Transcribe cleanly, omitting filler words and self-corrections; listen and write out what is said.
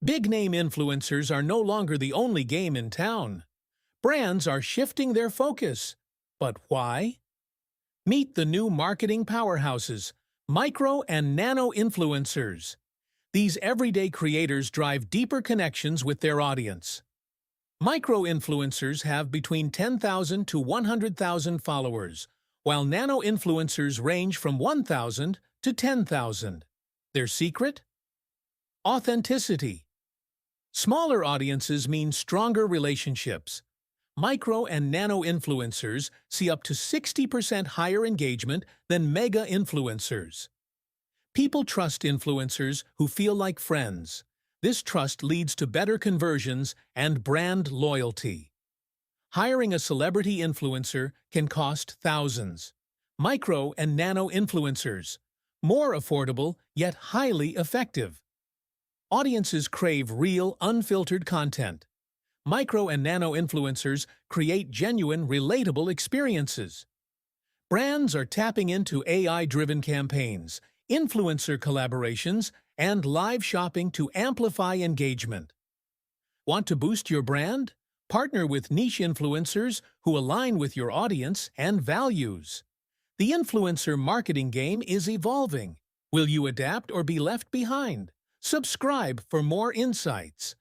Big-name influencers are no longer the only game in town. Brands are shifting their focus. But why? Meet the new marketing powerhouses, micro and nano influencers. These everyday creators drive deeper connections with their audience. Micro-influencers have between 10,000 to 100,000 followers, while nano-influencers range from 1,000 to 10,000. Their secret? Authenticity. Smaller audiences mean stronger relationships. Micro and nano-influencers see up to 60% higher engagement than mega-influencers. People trust influencers who feel like friends. This trust leads to better conversions and brand loyalty. Hiring a celebrity influencer can cost thousands. Micro and nano influencers, more affordable yet highly effective. Audiences crave real, unfiltered content. Micro and nano influencers create genuine, relatable experiences. Brands are tapping into AI-driven campaigns, influencer collaborations, and live shopping to amplify engagement. Want to boost your brand? Partner with niche influencers who align with your audience and values. The influencer marketing game is evolving. Will you adapt or be left behind? Subscribe for more insights.